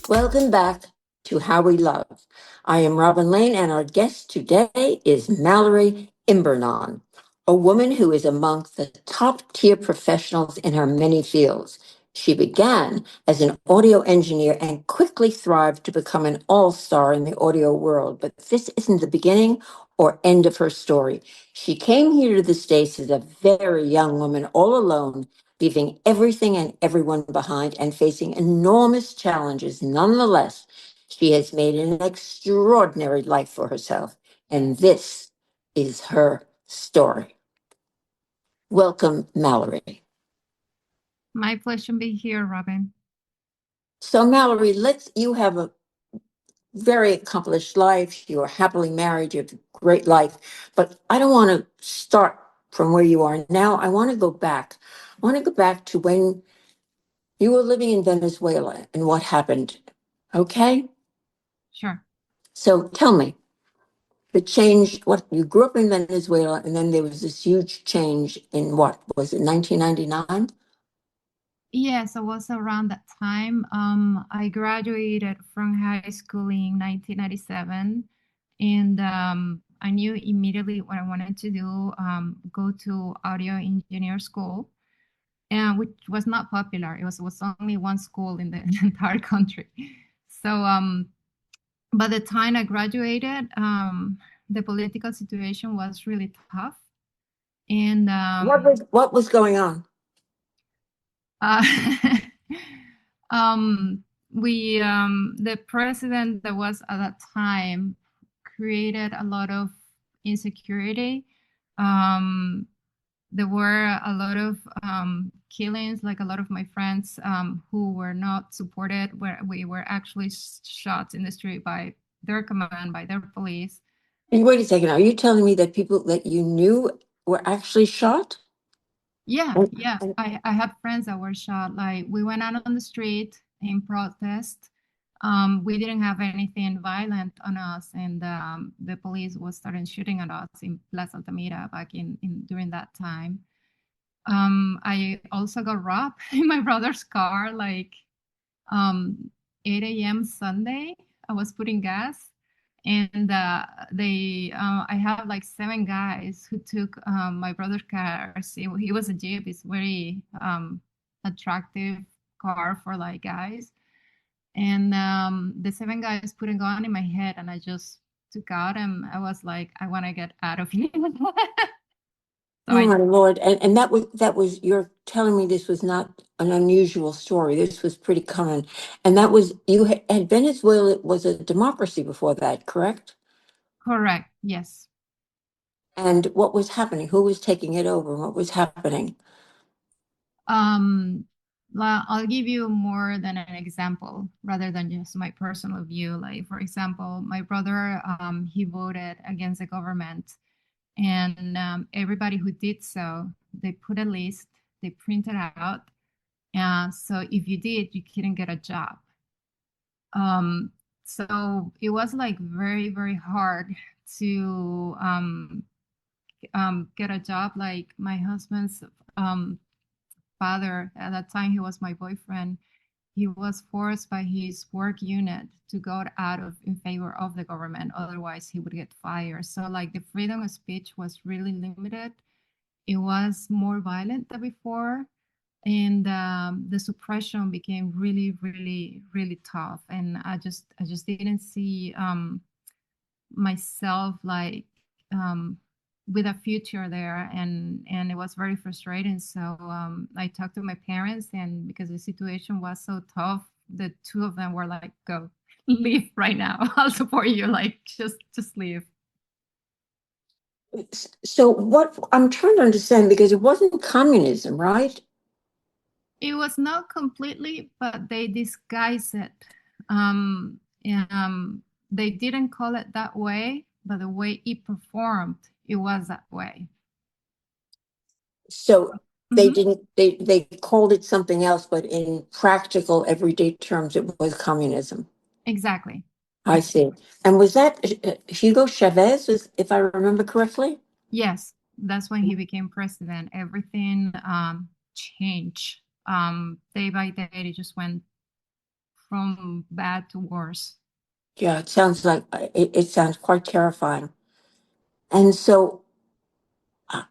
Welcome back to How We Love. I am Robin Lane, and our guest today is Malury Imbernon, a woman who is among the top tier professionals in her many fields. She began as an audio engineer and quickly thrived to become an all-star in the audio world. But this isn't the beginning or end of her story. She came here to the States as a very young woman, all alone, leaving everything and everyone behind and facing enormous challenges. Nonetheless, she has made an extraordinary life for herself, and this is her story. Welcome, Malury. My pleasure to be here, Robin. So, Malury, you have a very accomplished life. You are happily married. You have a great life. But I don't want to start from where you are now. I want to go back. I want to go back to when you were living in Venezuela and what happened. Okay? Sure. So tell me the change, what you grew up in Venezuela, and then there was this huge change in what was it, 1999? Yes, I was around that time. I graduated from high school in 1997, and I knew immediately what I wanted to do, go to audio engineer school, and which was not popular. It was only one school in the entire country. So by the time I graduated, the political situation was really tough, and What was going on? Uh, we the president that was at that time created a lot of insecurity. Um, there were a lot of killings, like a lot of my friends who were not supported, where we were actually shot in the street by their command, by their police. And wait a second, are you telling me that people that you knew were actually shot? Yeah, And, yeah. and I have friends that were shot. Like we went out on the street in protest. We didn't have anything violent on us, and the police was starting shooting at us in Plaza Altamira back in during that time. I also got robbed in my brother's car, like um, 8 a.m. Sunday. I was putting gas, and I have like seven guys who took my brother's car. He was a Jeep. It's very attractive car for like guys, and the seven guys put a gun in my head, and I just took out, and I was like, I want to get out of here. So oh I my Lord, and that was you're telling me this was not an unusual story. This was pretty common. And that was and Venezuela was a democracy before that, correct? correct. Yes. And what was happening? Who was taking it over? What was happening? Um, I'll give you more than an example rather than just my personal view. Like, for example, my brother, he voted against the government, and everybody who did so, they put a list, they printed out. So if you did, you couldn't get a job. Um, so it was like very, very hard to get a job. Like my husband's um, father, at that time he was my boyfriend, he was forced by his work unit to go out of in favor of the government, otherwise he would get fired. So like the freedom of speech was really limited. It was more violent than before, and the suppression became really, really, really tough, and I just didn't see myself like um, with a future there, and it was very frustrating. So I talked to my parents, and because the situation was so tough, the two of them were like, go leave right now. I'll support you, like just leave. So what I'm trying to understand, because it wasn't communism, right? It was not completely, but they disguised it. um, they didn't call it that way, but the way it performed, it was that way. So they Mhm. didn't they called it something else, but in practical everyday terms it was communism. Exactly. I see. And was that Hugo Chavez, if I remember correctly? Yes, that's when he became president. Everything changed. Day by day, it just went from bad to worse. Yeah, it sounds like it sounds quite terrifying. And so, uh,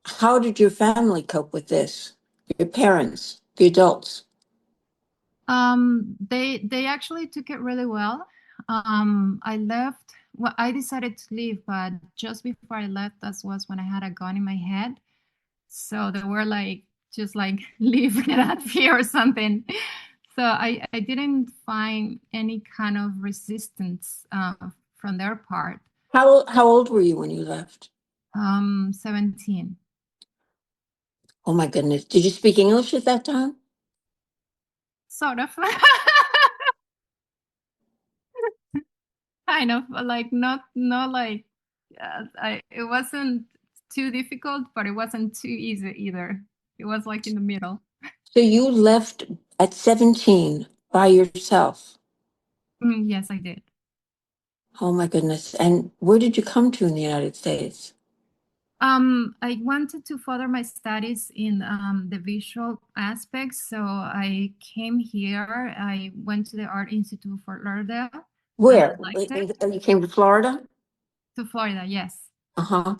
how did your family cope with this? Your parents, the adults? They actually took it really well. I left. Well, I decided to leave, but just before I left, that was when I had a gun in my head. So they were like, just like, leave, get out of here or something. So I didn't find any kind of resistance from their part. How old were you when you left? 17. Oh my goodness. Did you speak English at that time? Sort of. Kind of like not like it wasn't too difficult, but it wasn't too easy either. It was like in the middle. So you left at 17 by yourself. Yes, I did. Oh my goodness. And where did you come to in the United States? I wanted to further my studies in the visual aspects, so I came here. I went to the Art Institute for Lauderdale, and Where? I liked it. You came to Florida? To Florida, yes. Uh-huh.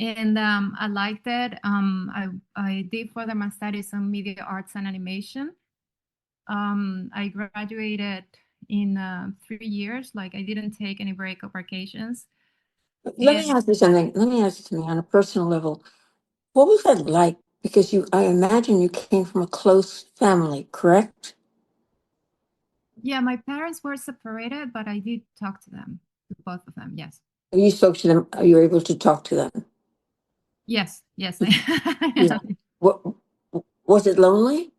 And I liked it. I did further my studies on media arts and animation. I graduated in 3 years. Like I didn't take any break or vacations. Let me And ask you something. Let me ask you something on a personal level. What was that like? Because I imagine you came from a close family, correct? yeah, my parents were separated, but I did talk to them, to both of them. Yes, You spoke to them. You were able to talk to them. yes. Yeah. What was it lonely?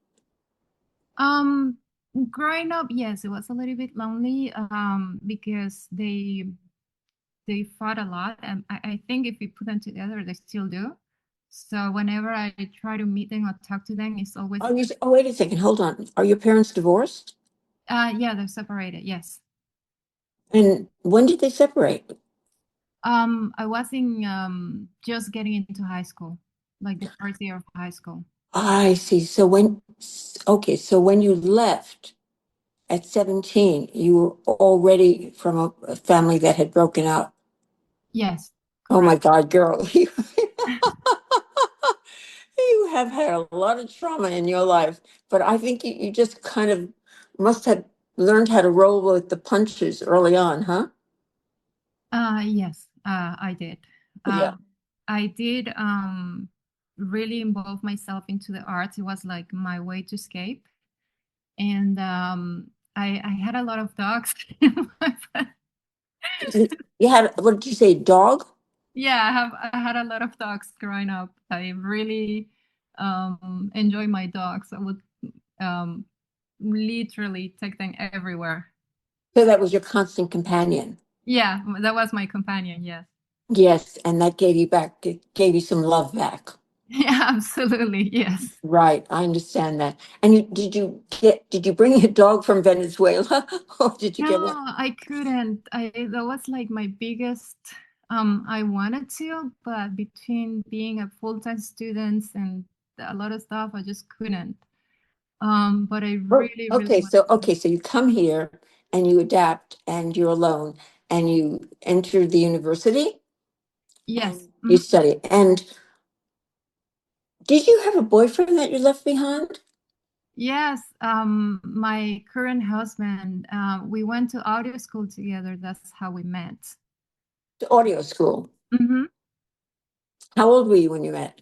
um, growing up, yes, it was a little bit lonely. Because they fought a lot, and I think if we put them together, they still do. So whenever I try to meet them or talk to them, it's always Oh, wait a second. Hold on. Are your parents divorced? yeah, they're separated. Yes. And when did they separate? I was in just getting into high school, like the first year of high school. I see. Okay, so when you left at 17, you were already from a family that had broken up. Yes, Oh my correct. God, girl, you have had a lot of trauma in your life, but I think you just kind of must have learned how to roll with the punches early on, huh? Yes, I did. Yeah. I did really involve myself into the arts. It was like my way to escape. And I had a lot of dogs. You had, what did you say, dog? Yeah, I had a lot of dogs growing up. I really enjoy my dogs. I would um, literally take them everywhere. So that was your constant companion. Yeah, that was my companion. Yes. Yes, and that it gave you some love back. Yeah, absolutely. Yes. Right, I understand that. And did you bring your dog from Venezuela or did you No, get one? I couldn't. That was like my biggest. I wanted to, but between being a full-time student and a lot of stuff, I just couldn't. But I Oh, really wanted to. okay, so you come here and you adapt and you're alone and you enter the university Yes. and you study. And did you have a boyfriend that you left behind? Yes. My current husband, we went to audio school together. That's how we met. To audio school. Mm-hmm. How old were you when you met?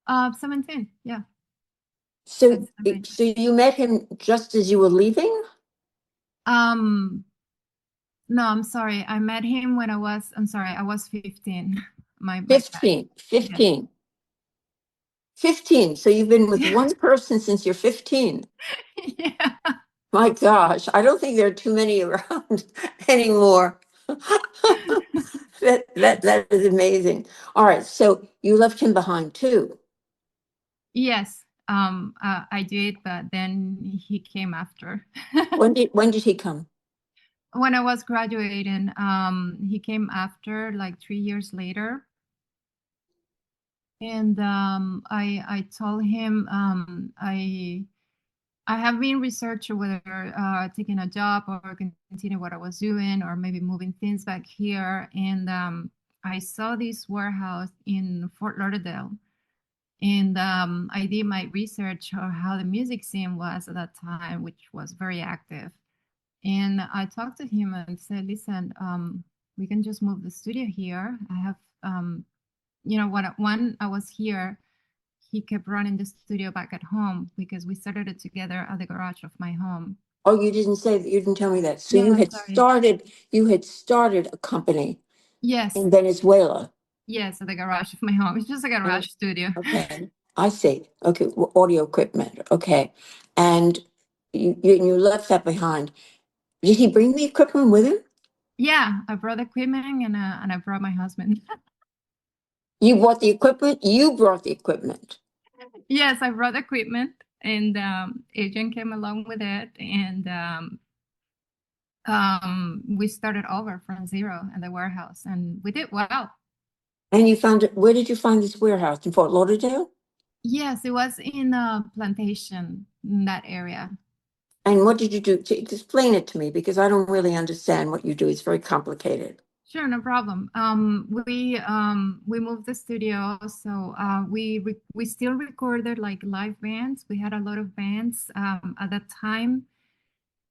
17. Yeah. So, That's 17. so you met him just as you were leaving? Um, no, I'm sorry. I met him when I'm sorry, I was 15. My bad. 15, Yes. 15, 15. So you've been with one person since you're 15. Yeah. My gosh, I don't think there are too many around anymore. That is amazing. All right, so you left him behind too. Yes. I did, but then he came after. When did he come? When I was graduating, he came after like 3 years later. And I told him I have been researching whether taking a job or continue what I was doing, or maybe moving things back here. And I saw this warehouse in Fort Lauderdale, and I did my research on how the music scene was at that time, which was very active. And I talked to him and said, "Listen, we can just move the studio here. I have, when I was here, he kept running the studio back at home because we started it together at the garage of my home." Oh, you didn't say that. You didn't tell me that. So Yeah, sorry. you had started a company Yes, in Venezuela. yes, at the garage of my home. It's just a And garage studio. okay, I see. Okay, audio equipment. Okay, and you left that behind. Did he bring the equipment with him? Yeah, I brought equipment, and I brought my husband. You bought the equipment. You brought the equipment. Yes, I brought equipment, and agent came along with it, and we started over from zero in the warehouse, and we did well. And you found it. Where did you find this warehouse in Fort Lauderdale? Yes, it was in a plantation in that area. And what did you do to explain it to me? Because I don't really understand what you do. It's very complicated. Sure, no problem. We moved the studio, so we still recorded like live bands. We had a lot of bands at that time.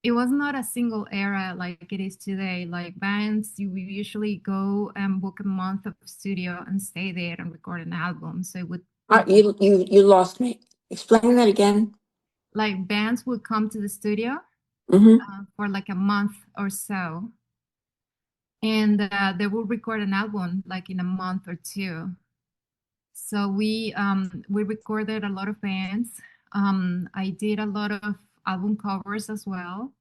It was not a single era like it is today. Like bands, you would usually go and book a month of studio and stay there and record an album. So it would be You lost me. Explain that again. like bands would come to the studio Mm-hmm. for like a month or so, and they will record an album like in a month or two. So we recorded a lot of bands. I did a lot of album covers as well.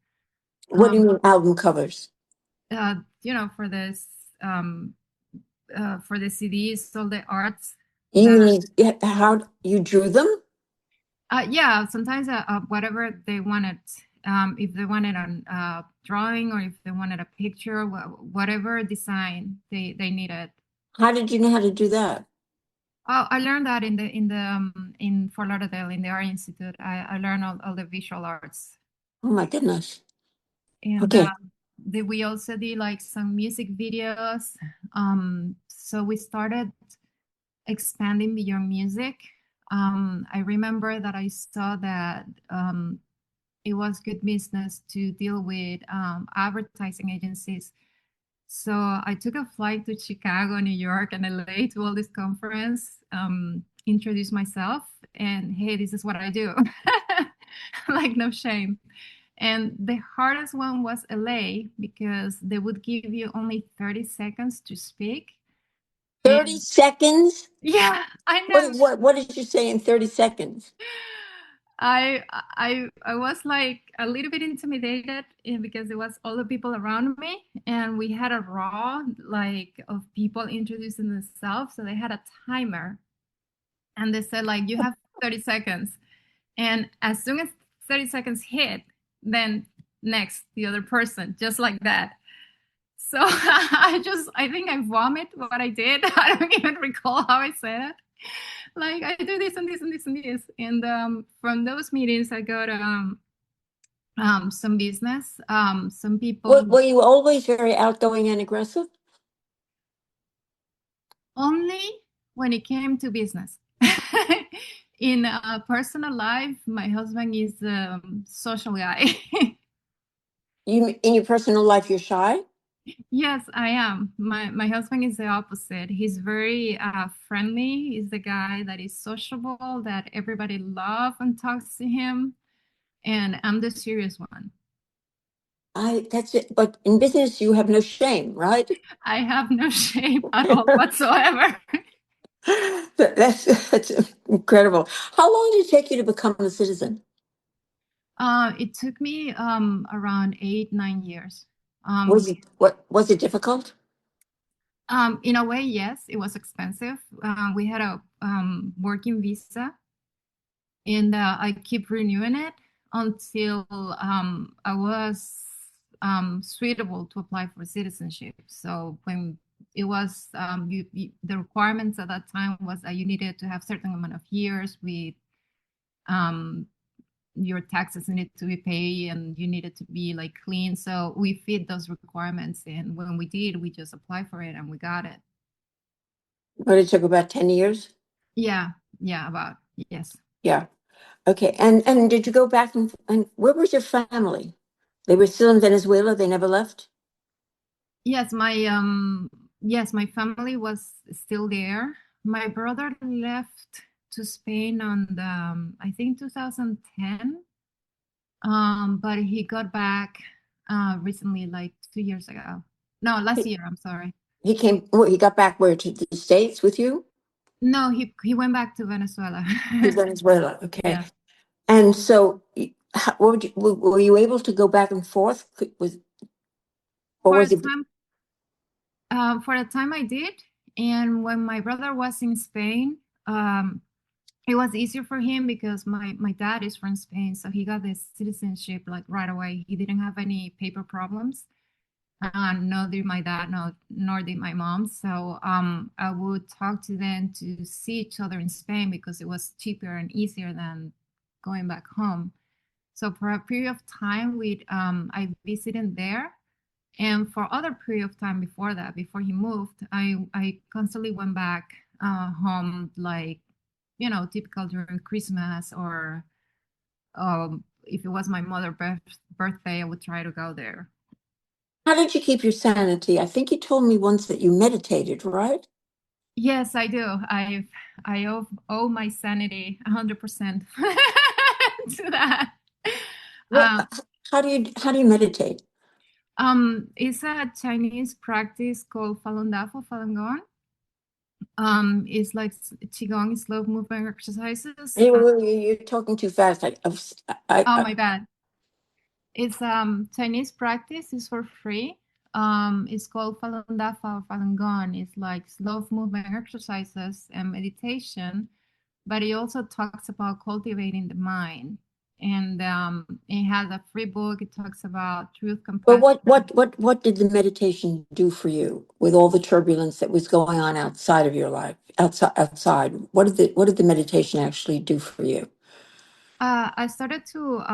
What do you Um, mean album covers? for this for the CDs, all the arts You that mean how you drew them? yeah, sometimes whatever they wanted. If they wanted a drawing, or if they wanted a picture, whatever design they needed. How did you know how to do that? Oh, I learned that in Fort Lauderdale in the Art Institute. I learned all the visual arts, Oh my goodness. and Okay. we also did like some music videos. So we started expanding beyond music. I remember that I saw that it was good business to deal with advertising agencies. So I took a flight to Chicago, New York, and LA to all this conference, introduce myself, and hey, this is what I do. Like, no shame. And the hardest one was LA because they would give you only 30 seconds to speak. 30 And seconds? yeah, I know. What did you say in 30 seconds? I was like a little bit intimidated because it was all the people around me, and we had a raw like of people introducing themselves. So they had a timer, and they said like you have 30 seconds, and as soon as 30 seconds hit, then next the other person, just like that. So I think I vomit what I did. I don't even recall how I said it. Like I do this and this and this and this. And from those meetings, I got some business. Some people Were you always very outgoing and aggressive? only when it came to business. In personal life, my husband is a social guy. You in your personal life you're shy? Yes, I am. My husband is the opposite. He's very friendly. He's the guy that is sociable, that everybody loves and talks to him. And I'm the serious one. I That's it. But in business you have no shame, right? I have no shame at all whatsoever. That's incredible. How long did it take you to become a citizen? It took me around 8, 9 years. Was it what was it difficult? In a way, yes, it was expensive. We had a working visa, and I keep renewing it until I was suitable to apply for citizenship. So when it was the requirements at that time was that you needed to have certain amount of years with um, your taxes needed to be paid and you needed to be like clean. So we fit those requirements, and when we did, we just applied for it and we got it. But it took about 10 years? Yeah, yeah, about yes. Yeah. Okay. And did you go back and where was your family? They were still in Venezuela. They never left? Yes, my family was still there. My brother left to Spain on the I think 2010. But he got back recently, like 2 years ago. No, last He, year, I'm sorry. he came, he got back where, to the States with you? No, he went back to Venezuela. To Venezuela. Okay. Yeah. And so, what would you, were you able to go back and forth? Or For a was it, time, for a time I did, and when my brother was in Spain, um, it was easier for him because my dad is from Spain, so he got the citizenship like right away. He didn't have any paper problems. Nor did my dad, nor did my mom. So I would talk to them to see each other in Spain because it was cheaper and easier than going back home. So for a period of time, I visited there, and for other period of time before that, before he moved, I constantly went back home, like typical during Christmas or if it was my mother's birthday, I would try to go there. how did you keep your sanity? I think you told me once that you meditated, right? Yes, I do. I owe my sanity 100% to that. Well, Um, how do you meditate? it's a Chinese practice called Falun Dafa, Falun Gong. It's like qigong, slow movement exercises. Anyway, you're talking too fast. Oh I, my bad. It's Chinese practice. It's for free. It's called Falun Dafa or Falun Gong. It's like slow movement exercises and meditation, but it also talks about cultivating the mind. And it has a free book. It talks about truth, well, compassion. what did the meditation do for you with all the turbulence that was going on outside of your life, outside? What did the meditation actually do for you? I started to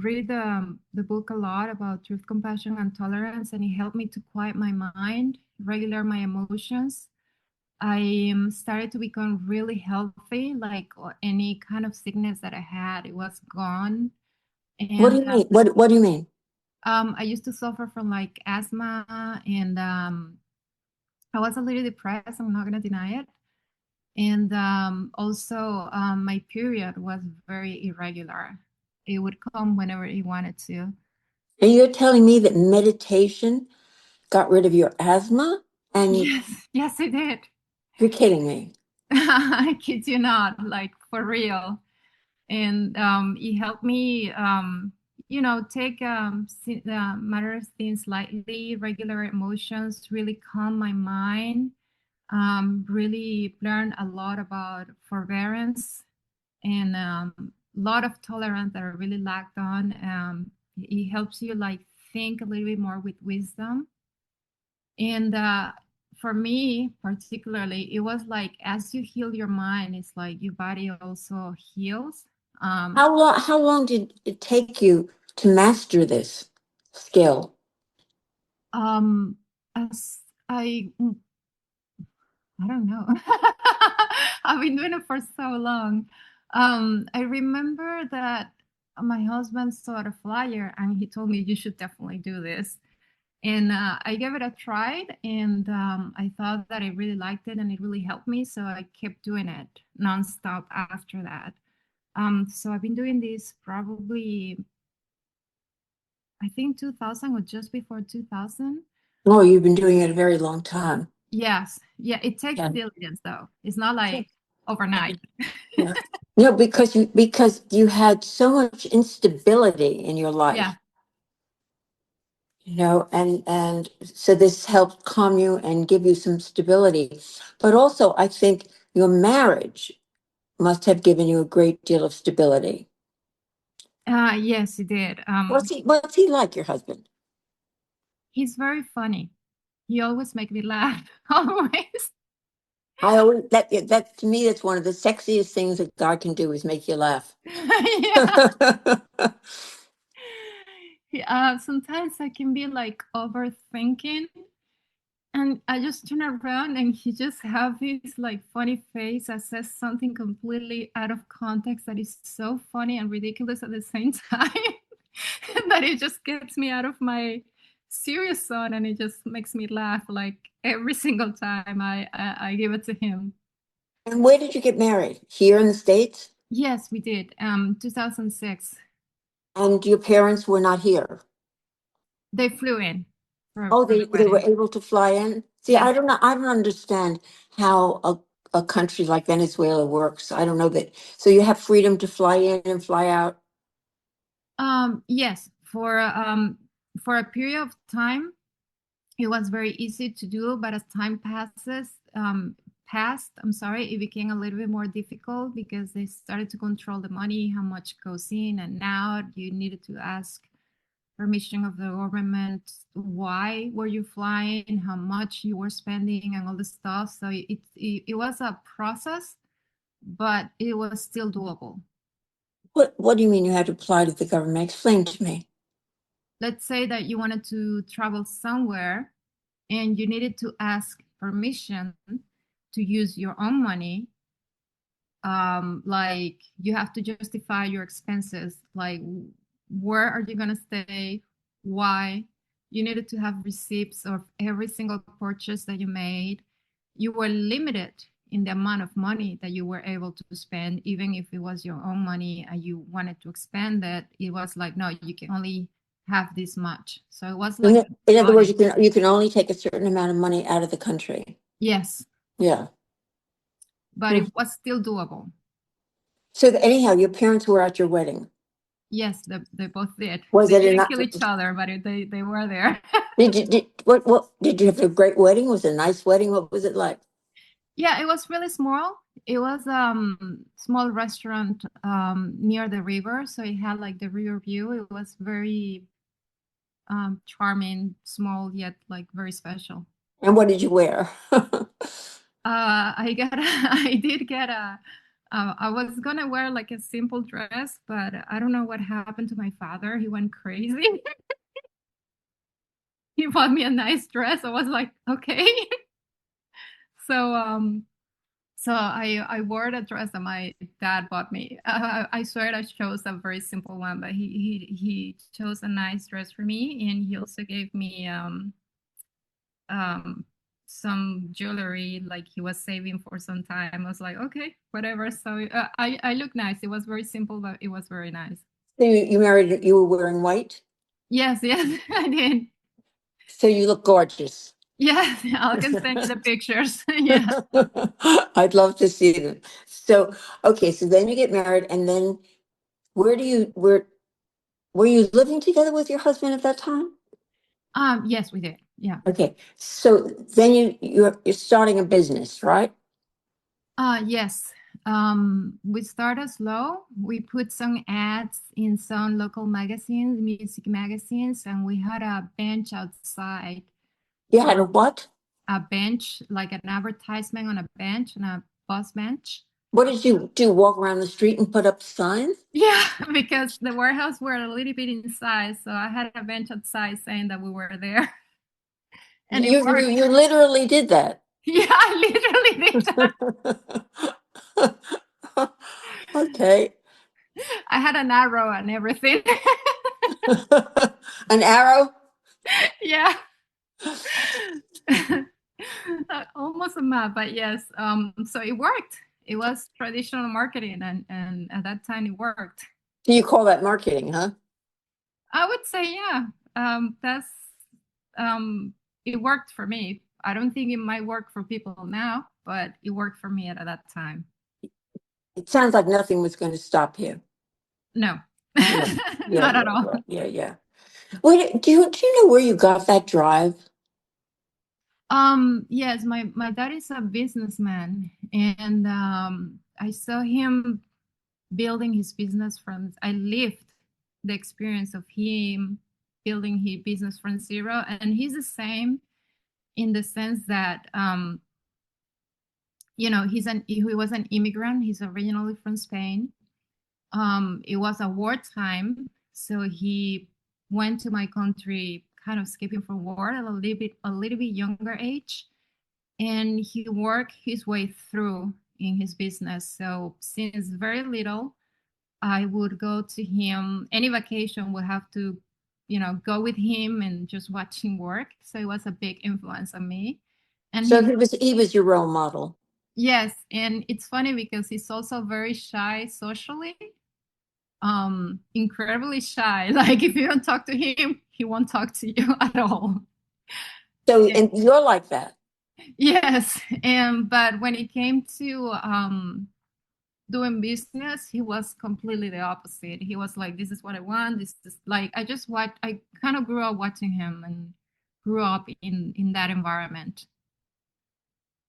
read the book a lot about truth, compassion, and tolerance, and it helped me to quiet my mind, regulate my emotions. I started to become really healthy, like any kind of sickness that I had, it was gone. What do And you mean? What do you mean? I used to suffer from like asthma, and I was a little depressed. I'm not gonna deny it. And also, my period was very irregular. It would come whenever it wanted to. And you're telling me that meditation got rid of your asthma? And Yes, yes, it did. you're kidding me. I kid you not, like for real. And it helped me, take matters things lightly, regular emotions, really calm my mind. Really learn a lot about forbearance and a lot of tolerance that are really lacked on. It helps you like think a little bit more with wisdom. And for me, particularly, it was like as you heal your mind, it's like your body also heals. Um, How long did it take you to master this skill? as I don't know. I've been doing it for so long. I remember that my husband saw a flyer and he told me you should definitely do this. And I gave it a try, and I thought that I really liked it and it really helped me. So I kept doing it nonstop after that. So I've been doing this probably, I think 2000 or just before 2000. Oh, you've been doing it a very long time. Yes. Yeah. It takes Yeah. diligence though. It's not like overnight. Yeah. No, because you had so much instability in your Yeah. life, and so this helped calm you and give you some stability. But also, I think your marriage must have given you a great deal of stability. Yes, it did. What's he like, your husband? He's very funny. He always make me laugh. Always. I always that to me that's one of the sexiest things that God can do is make you laugh. Yeah. Sometimes I can be like overthinking, and I just turn around and he just have this like funny face that says something completely out of context that is so funny and ridiculous at the same time that it just gets me out of my serious zone, and it just makes me laugh like every single time I give it to him. And where did you get married? Here in the States? Yes, we did. 2006. And your parents were not here. They flew in Oh, for the they were wedding. able to fly in? See, Yes. I don't understand how a country like Venezuela works. I don't know that. So you have freedom to fly in and fly out. Yes, for a period of time, it was very easy to do, but as time passed, I'm sorry, it became a little bit more difficult because they started to control the money, how much goes in and out. You needed to ask permission of the government, why were you flying, how much you were spending, and all this stuff. So it was a process, but it was still doable. What do you mean you had to apply to the government? Explain to me. Let's say that you wanted to travel somewhere and you needed to ask permission to use your own money. Like you have to justify your expenses, like where are you going to stay, why. You needed to have receipts of every single purchase that you made. You were limited in the amount of money that you were able to spend, even if it was your own money and you wanted to expand it. It was like, no, you can only have this much. So it was like In other words, audit. you can only take a certain amount of money out of the country. Yes, Yeah. but Hmm. it was still doable. So anyhow, your parents were at your wedding. Yes, they both did. Was They it didn't enough? kill each other, but they were there. What did you have a great wedding? Was it a nice wedding? What was it like? Yeah, it was really small. It was small restaurant near the river, so it had like the river view. It was very charming, small yet like very special. And what did you wear? I got I did get a I was gonna wear like a simple dress, but I don't know what happened to my father. He went crazy. He bought me a nice dress. I was like, okay. So I wore the dress that my dad bought me. I swear I chose a very simple one, but he chose a nice dress for me, and he also gave me um some jewelry like he was saving for some time. I was like, okay, whatever. So I look nice. It was very simple, but it was very nice. So you married, you were wearing white, Yes, yes, I did. so you look gorgeous. Yes, I can send you the pictures. Yeah. I'd love to see them. So, okay, so then you get married, and then where were you living together with your husband at that time? Yes, we did. Yeah. Okay, so then you're starting a business, right? Yes. We started slow. We put some ads in some local magazines, music magazines, and we had a bench outside. You had a what? A bench, like an advertisement on a bench, on a bus bench. What did you do? Walk around the street and put up signs? Yeah, because the warehouse were a little bit inside, so I had a bench outside saying that we were there, and it worked. You literally did that. Yeah, I literally did that. Okay. I had an arrow and everything. An arrow? Yeah. Almost a map, but yes. So it worked. It was traditional marketing, and at that time it worked. Do you call that marketing, huh? I would say, yeah. That's it worked for me. I don't think it might work for people now, but it worked for me at that time. It sounds like nothing was going to stop you. No, Yeah, yeah, not yeah, at all. yeah, yeah, yeah. Wait, do you know where you got that drive? Yes, my dad is a businessman, and I saw him building his business from. I lived the experience of him building his business from zero, and he's the same in the sense that he was an immigrant. He's originally from Spain. It was a wartime, so he went to my country, kind of escaping from war at a little bit younger age, and he worked his way through in his business. So since very little, I would go to him. Any vacation would have to, go with him and just watch him work. So it was a big influence on me. And So he was your role model. yes, and it's funny because he's also very shy socially, incredibly shy. Like if you don't talk to him, he won't talk to you at all. So, and you're like that. Yes, and but when it came to doing business, he was completely the opposite. He was like, "This is what I want. This is like I just watch. I kind of grew up watching him and grew up in that environment."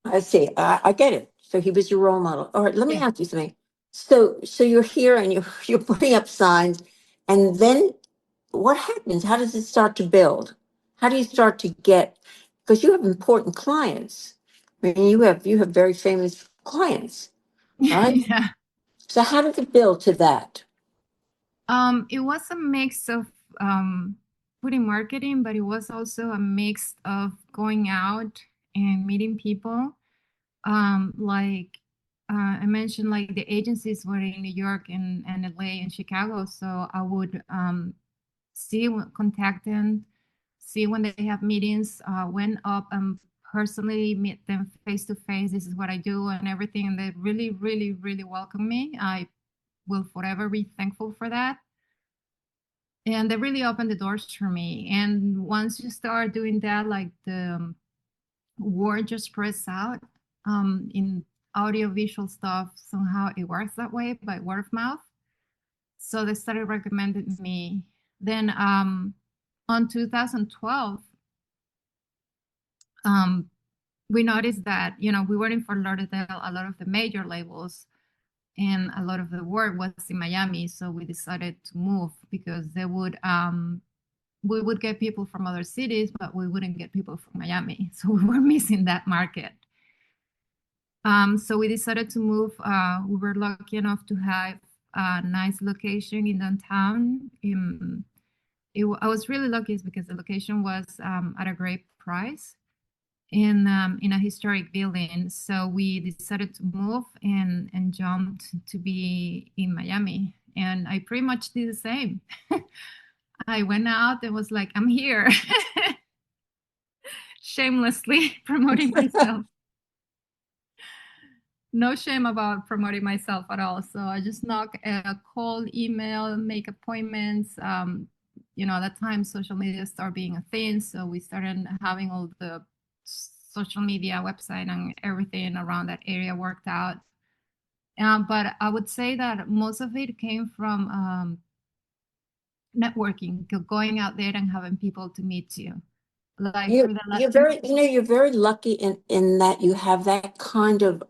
I see. I get it. So he was your role model. All right, let me Yeah. ask you something. So you're here and you're putting up signs, and then what happens? How does it start to build? How do you start to get? Because you have important clients. I mean, you have very famous clients, right? Yeah. So how did it build to that? It was a mix of um, putting marketing, but it was also a mix of going out and meeting people. Like I mentioned, like the agencies were in New York and LA and Chicago, so I would contact them, see when they have meetings, went up and personally meet them face to face. This is what I do and everything, and they really, really, really welcome me. I will forever be thankful for that. And they really opened the doors for me. And once you start doing that, like the word just spreads out in audio visual stuff. Somehow it works that way by word of mouth. So they started recommending me. Then on 2012, um, we noticed that we were in Fort Lauderdale, a lot of the major labels and a lot of the work was in Miami. So we decided to move because they would we would get people from other cities, but we wouldn't get people from Miami. So we were missing that market. So we decided to move. We were lucky enough to have a nice location in downtown. I was really lucky because the location was at a great price in a historic building. So we decided to move and jumped to be in Miami. And I pretty much did the same. I went out and was like, I'm here, shamelessly promoting myself. No shame about promoting myself at all. So I just knock, call, email, make appointments. At that time, social media started being a thing. So we started having all the social media website and everything around that area worked out. But I would say that most of it came from networking, going out there and having people to meet you. Like for You the you're very you're very lucky in that you have that kind of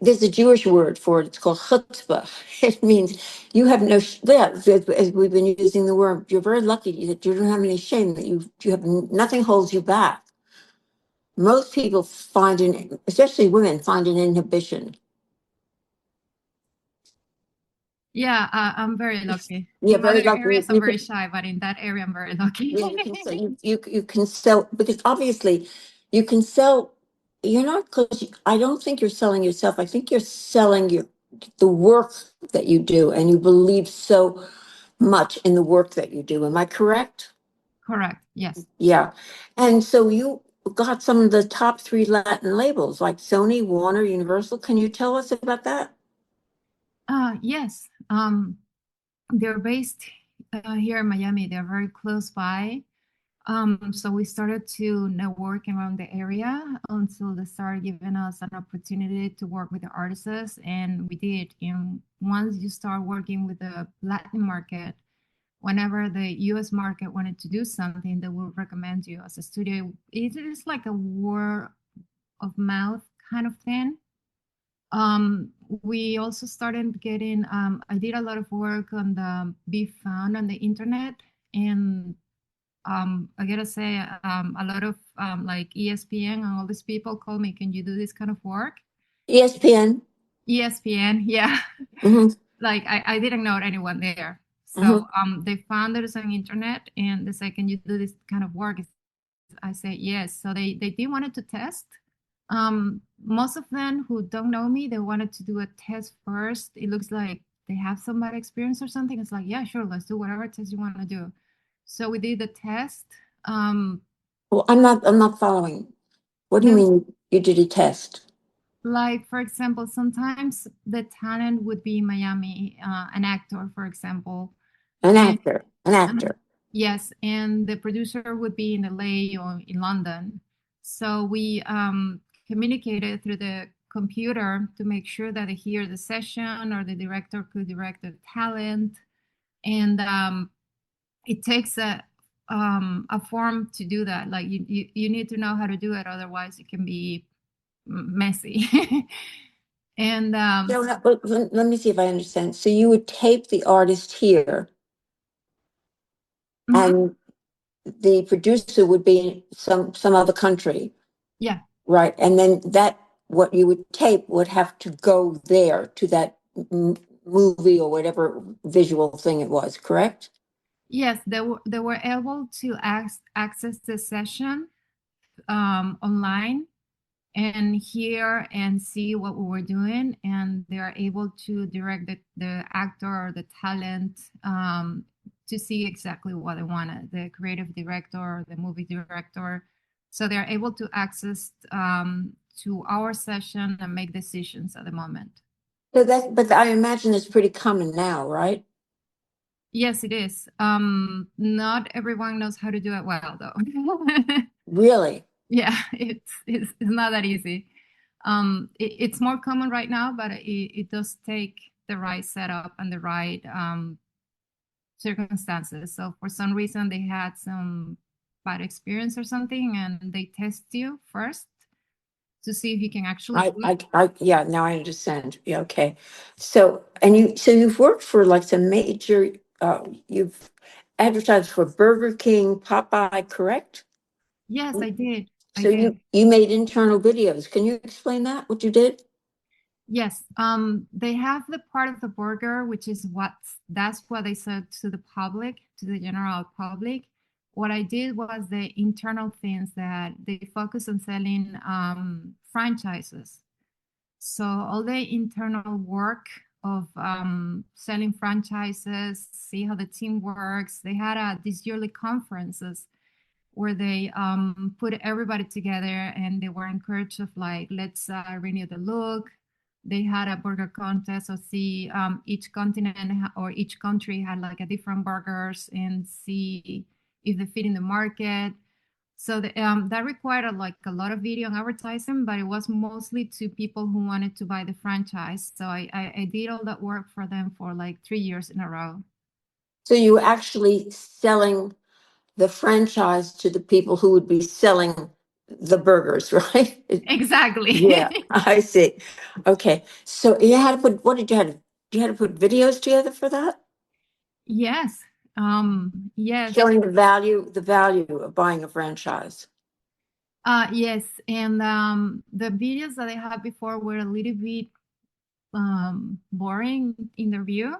there's a Jewish word for it. It's called chutzpah. It means you have no, yeah, as we've been using the word, you're very lucky that you don't have any shame, that you have nothing holds you back. Most people find especially women, find an inhibition. Yeah, I'm very lucky. You're In very other lucky. areas, I'm very shy, but in that area, I'm very lucky. Yeah, you can sell, you can sell because obviously you can sell. You're not because I don't think you're selling yourself. I think you're selling the work that you do, and you believe so much in the work that you do. Am I correct? Correct. Yes. Yeah. And so you got some of the top three Latin labels like Sony, Warner, Universal. Can you tell us about that? Yes. They're based here in Miami. They're very close by. So we started to network around the area until they started giving us an opportunity to work with the artists, and we did. And once you start working with the Latin market, whenever the US market wanted to do something, they will recommend you as a studio. It is like a word of mouth kind of thing. We also started getting, I did a lot of work on the Be Found on the internet, and I gotta say, a lot of like ESPN and all these people call me, can you do this kind of work? ESPN. ESPN, yeah. Hmm. Like I didn't know anyone there. So Hmm. they found there's an internet and they said, can you do this kind of work? I said yes. So they did wanted to test. Most of them who don't know me, they wanted to do a test first. It looks like they have some bad experience or something. It's like, yeah, sure, let's do whatever test you want to do. So we did the test. Um, Well, I'm not following. What do you there, mean you did a test? like for example, sometimes the talent would be in Miami, an actor, for example, An and actor, an actor. yes, and the producer would be in LA or in London. So we communicated through the computer to make sure that they hear the session or the director could direct the talent. And it takes a form to do that. Like you need to know how to do it, otherwise it can be messy. And So let me see if I understand. So you would tape the artist here, mhm, and the producer would be in some other country, yeah. right? And then that what you would tape would have to go there to that movie or whatever visual thing it was, correct? Yes, they were able to access the session online and hear and see what we were doing, and they are able to direct the actor or the talent to see exactly what they wanted, the creative director or the movie director. So they're able to access to our session and make decisions at the moment. So that, but I imagine it's pretty common now, right? Yes, it is. Not everyone knows how to do it well, though. Really? Yeah, it's not that easy. It's more common right now, but it does take the right setup and the right circumstances. So for some reason they had some bad experience or something, and they test you first to see if you can actually do it. Yeah, now I understand. Yeah, okay. So you've worked for like some major, you've advertised for Burger King, Popeye, correct? Yes, I did. I So did. you made internal videos. Can you explain that, what you did? Yes, they have the part of the burger, which is that's what they said to the public, to the general public. What I did was the internal things that they focus on selling franchises. So all the internal work of selling franchises, see how the team works. They had these yearly conferences where they put everybody together and they were encouraged of like, let's renew the look. They had a burger contest, so see each continent or each country had like a different burgers and see if they fit in the market. So that required like a lot of video and advertising, but it was mostly to people who wanted to buy the franchise. So I did all that work for them for like 3 years in a row. So you were actually selling the franchise to the people who would be selling the burgers, right? Yeah, Exactly. I see. Okay. So you had to put, what did you have to, you had to put videos together for that? Yes. Yes. Showing the value of buying a franchise. Yes. And the videos that I had before were a little bit boring in the view.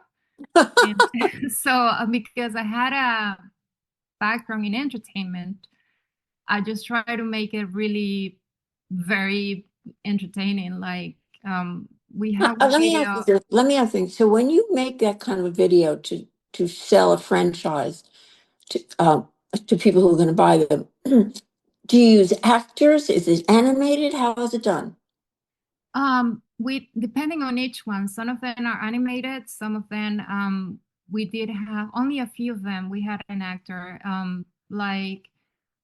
And so because I had a background in entertainment, I just try to make it really very entertaining. Like we have one Let me ask you video. this. Let me ask you. So when you make that kind of a video to sell a franchise to people who are going to buy them, do you use actors? Is it animated? How is it done? We depending on each one. Some of them are animated. Some of them we did have only a few of them. We had an actor. Like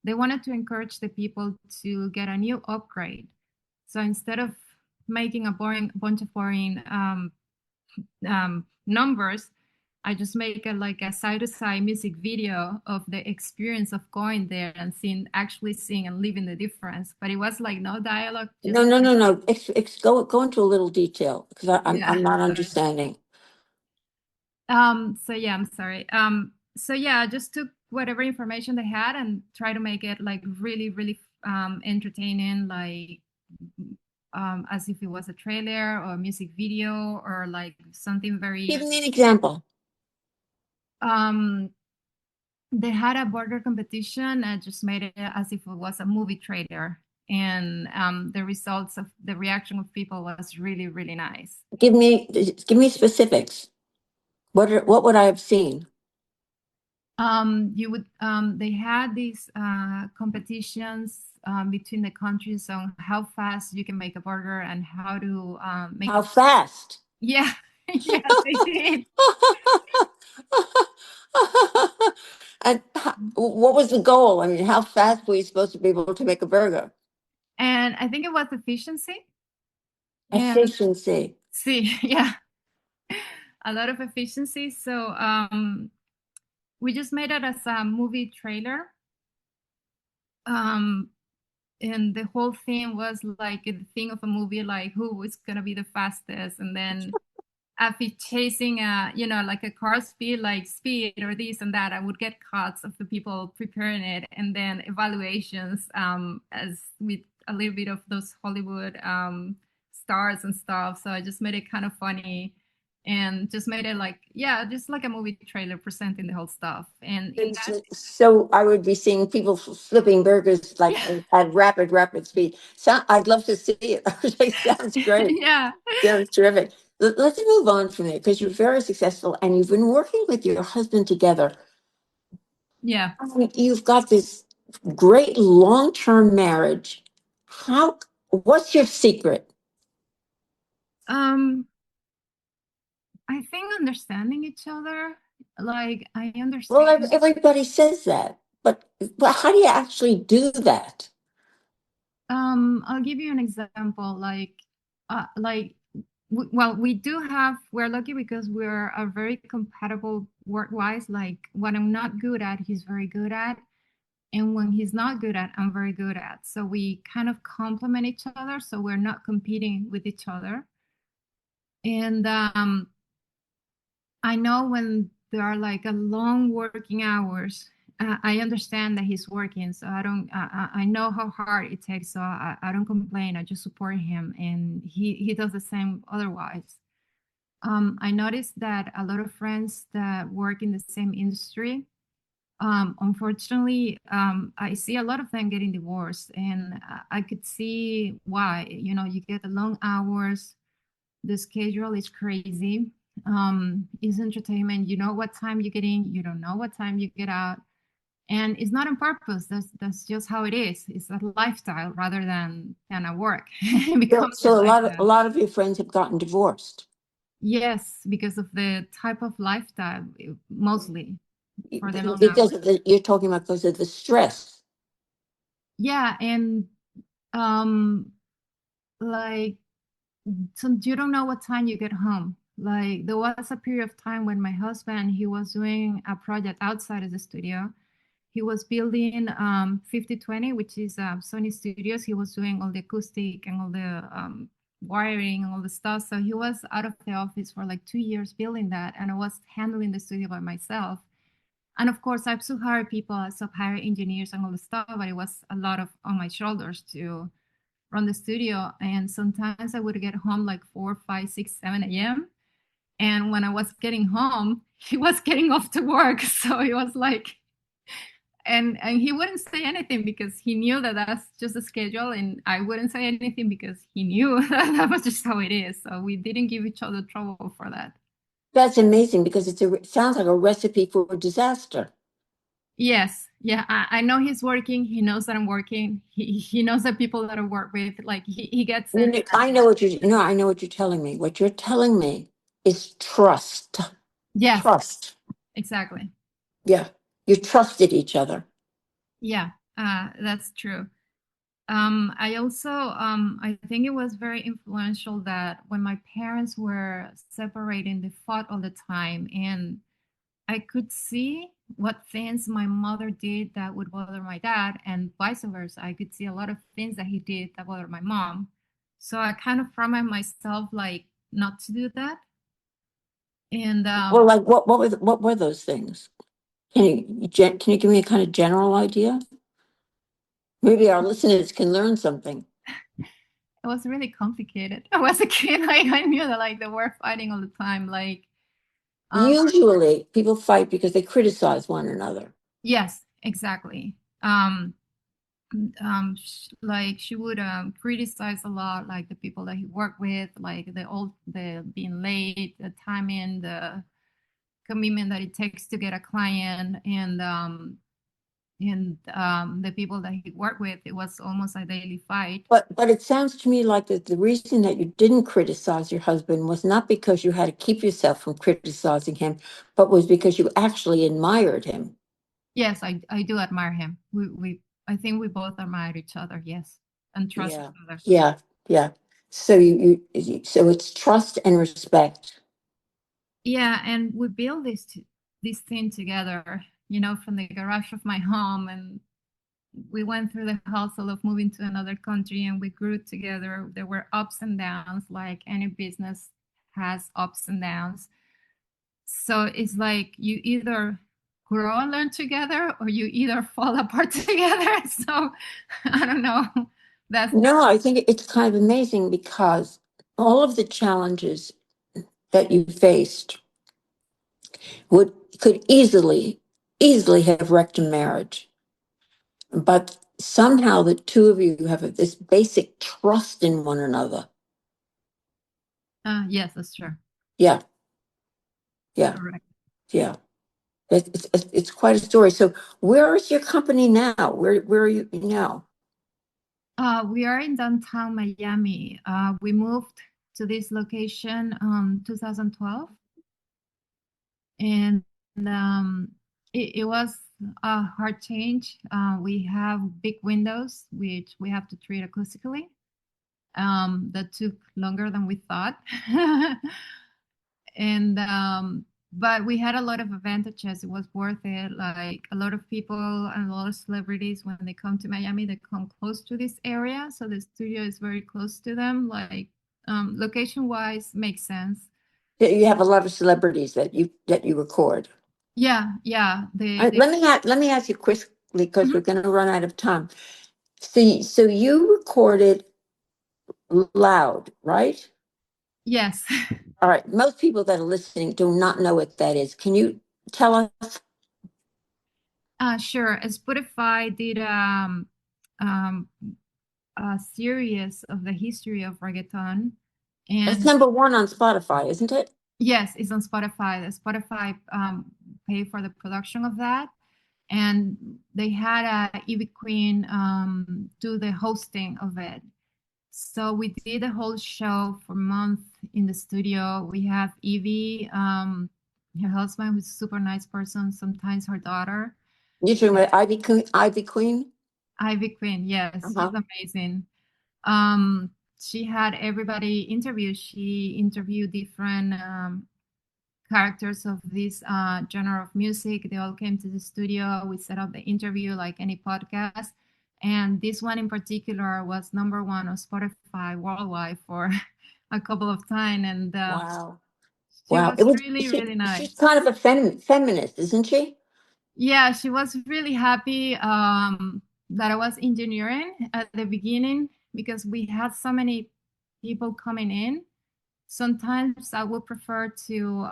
they wanted to encourage the people to get a new upgrade. So instead of making a bunch of boring numbers, I just make like a side to side music video of the experience of going there and actually seeing and living the difference. But it was like no dialogue, No, just no, no, no. Go into a little detail because yeah. I'm not understanding. So yeah, I'm sorry. So yeah, I just took whatever information they had and try to make it like really, really entertaining, like as if it was a trailer or a music video or like something Give very me an example. um they had a burger competition and just made it as if it was a movie trailer, and the results of the reaction of people was really, really nice. Give me specifics. What would I have seen? You would they had these competitions between the countries on how fast you can make a burger and how to make How it. fast? Yeah, yes, they did. And what was the goal? I mean, how fast were you supposed to be able to make a burger? And I think it was efficiency and Efficiency. see, yeah, a lot of efficiency. So we just made it as a movie trailer. Um, and the whole thing was like the thing of a movie, like who was gonna be the fastest, and then if it's chasing a, you know, like a car speed, like speed or this and that, I would get cuts of the people preparing it, and then evaluations as with a little bit of those Hollywood stars and stuff. So I just made it kind of funny and just made it like, yeah, just like a movie trailer presenting the whole stuff. And in that, So I would be seeing people flipping burgers like yeah, at rapid speed. So I'd love to see it. It sounds great. yeah, Sounds terrific. Let's move on from there because you're very successful and you've been working with your husband together. yeah. I mean, you've got this great long-term marriage. What's your secret? Um, I think understanding each other, like I Well, understand. everybody says that, but how do you actually do that? I'll give you an example. Like, well, we do have. We're lucky because we're a very compatible work-wise. Like, what I'm not good at, he's very good at, and when he's not good at, I'm very good at. So we kind of complement each other. So we're not competing with each other. And I know when there are like a long working hours, I understand that he's working, so I don't. I know how hard it takes, so I don't complain. I just support him, and he does the same. Otherwise, I noticed that a lot of friends that work in the same industry, unfortunately, I see a lot of them getting divorced, and I could see why. You know, you get the long hours, the schedule is crazy. It's entertainment. You know what time you get in, you don't know what time you get out. And it's not on purpose. That's just how it is. It's a lifestyle rather than a work. It So, becomes a so a lifestyle. lot of your friends have gotten divorced Yes, because of the type of lifestyle, mostly for the long because hours. of you're talking about because of the stress. Yeah, and um like, so you don't know what time you get home. Like there was a period of time when my husband, he was doing a project outside of the studio. He was building 5020, which is Sony Studios. He was doing all the acoustic and all the wiring and all the stuff. So he was out of the office for like 2 years building that, and I was handling the studio by myself. And of course, I've still hired people, I still hired engineers and all the stuff, but it was a lot of on my shoulders to run the studio. And sometimes I would get home like 4, 5, 6, 7 a.m. And when I was getting home, he was getting off to work. So it was like, and he wouldn't say anything because he knew that that's just a schedule, and I wouldn't say anything because he knew that that was just how it is. So we didn't give each other trouble for that. That's amazing because it sounds like a recipe for disaster. Yes, yeah, I know he's working. He knows that I'm working. He knows the people that I work with. Like he gets it. I know what you no, I know what you're telling me. What you're telling me is trust. Yes, Trust. exactly. Yeah. You trusted each other. Yeah, that's true. I also, I think it was very influential that when my parents were separating, they fought all the time, and I could see what things my mother did that would bother my dad, and vice versa. I could see a lot of things that he did that bothered my mom. So I kind of programmed myself like not to do that. And Well, like what were those things? Can you give me a kind of general idea? Maybe our listeners can learn something. It was really complicated. I was a kid. I knew that like they were fighting all the time. Like, um, Usually, people fight because they criticize one another. yes, exactly. Like she would criticize a lot, like the people that he worked with, like the being late, the timing, the commitment that it takes to get a client, and the people that he worked with. It was almost a daily fight. But it sounds to me like that the reason that you didn't criticize your husband was not because you had to keep yourself from criticizing him, but was because you actually admired him. Yes, I do admire him. We I think we both admire each other. Yes, and trust Yeah, each other. yeah, yeah. So so it's trust and respect. Yeah, and we built this thing together. You know, from the garage of my home, and we went through the hustle of moving to another country, and we grew together. There were ups and downs, like any business has ups and downs. So it's like you either grow and learn together, or you either fall apart together. So I don't know. That's No, I think it's kind of amazing because all of the challenges that you faced would could easily have wrecked a marriage. But somehow the two of you have this basic trust in one another. yes, that's true. Yeah, yeah, Correct. yeah. It's quite a story. So where is your company now? Where are you now? We are in downtown Miami. We moved to this location 2012, and it was a hard change. We have big windows, which we have to treat acoustically. That took longer than we thought. and But we had a lot of advantages. It was worth it. Like a lot of people and a lot of celebrities, when they come to Miami, they come close to this area, so the studio is very close to them. Like location wise makes sense. You have a lot of celebrities that you record. Yeah, yeah, they Let me ask you quickly because we're Mhm. going to run out of time. So you recorded loud, right? Yes. All right. Most people that are listening do not know what that is. Can you tell us? Sure. Spotify did um a series of the history of reggaeton. That's And number one on Spotify, isn't it? yes, it's on Spotify. The Spotify paid for the production of that, and they had Ivy Queen do the hosting of it. So we did the whole show for a month in the studio. We have Evie, her husband, who's a super nice person. Sometimes her daughter, You're talking about Ivy Queen? Ivy Queen? Ivy Queen. Yes, she's Uh-huh. amazing. Um, she had everybody interview. She interviewed different characters of this genre of music. They all came to the studio. We set up the interview like any podcast. And this one in particular was number one on Spotify worldwide for a couple of times. And Wow. she Wow. was It was really, really she's nice. kind of a feminist, isn't she? Yeah, she was really happy that I was engineering at the beginning, because we had so many people coming in. Sometimes I would prefer to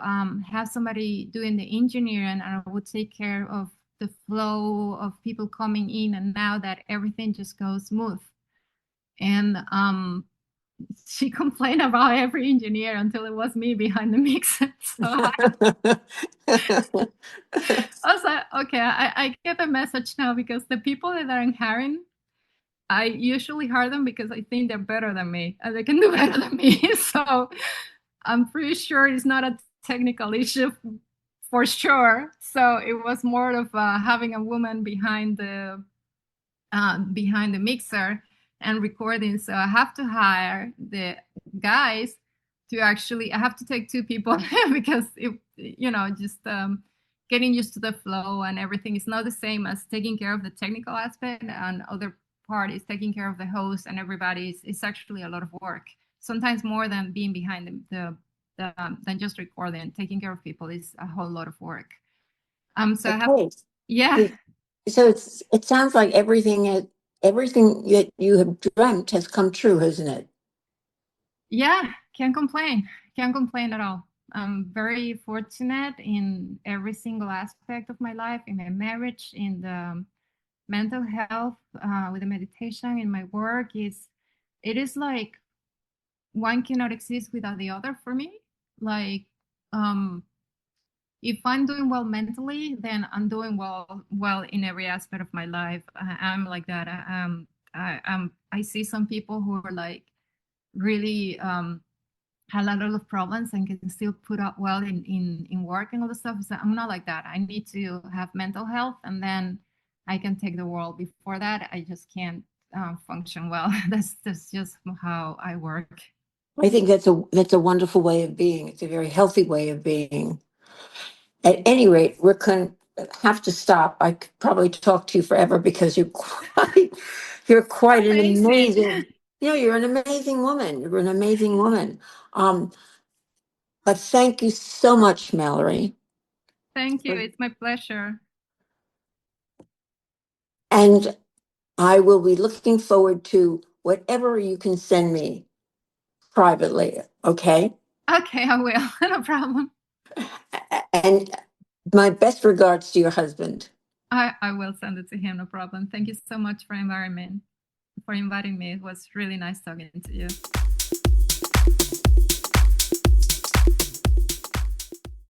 have somebody doing the engineering, and I would take care of the flow of people coming in and out, that everything just goes smooth. And she complained about every engineer until it was me behind the mix. So I was like, okay, I get the message now, because the people that I'm hiring, I usually hire them because I think they're better than me and they can do better than me. So I'm pretty sure it's not a technical issue for sure. So it was more of having a woman behind the mixer and recording. So I have to hire the guys to actually. I have to take two people because just getting used to the flow and everything is not the same as taking care of the technical aspect, and other part is taking care of the host and everybody. It's actually a lot of work. Sometimes more than being behind than just recording. Taking care of people is a whole lot of work. So I have, Okay. yeah, So so it sounds like everything that you have dreamt has come true, hasn't it? yeah, can't complain. Can't complain at all. I'm very fortunate in every single aspect of my life, in my marriage, in the mental health, with the meditation, in my work. It is like one cannot exist without the other for me. Like, um, if I'm doing well mentally, then I'm doing well in every aspect of my life. I'm like that. I see some people who are like really had a lot of problems and can still put up well in work and all the stuff. So I'm not like that. I need to have mental health, and then I can take the world. Before that, I just can't function well. That's just how I work. I think that's a wonderful way of being. It's a very healthy way of being. At any rate, we're going to have to stop. I could probably talk to you forever because you're quite an Amazing. amazing, you're an amazing woman. You're an amazing woman. Um, but thank you so much, Mallory. Thank you. It's my pleasure. And I will be looking forward to whatever you can send me privately. Okay. Okay, I will. No problem. And my best regards to your husband. I will send it to him. No problem. Thank you so much for inviting me. It was really nice talking to you.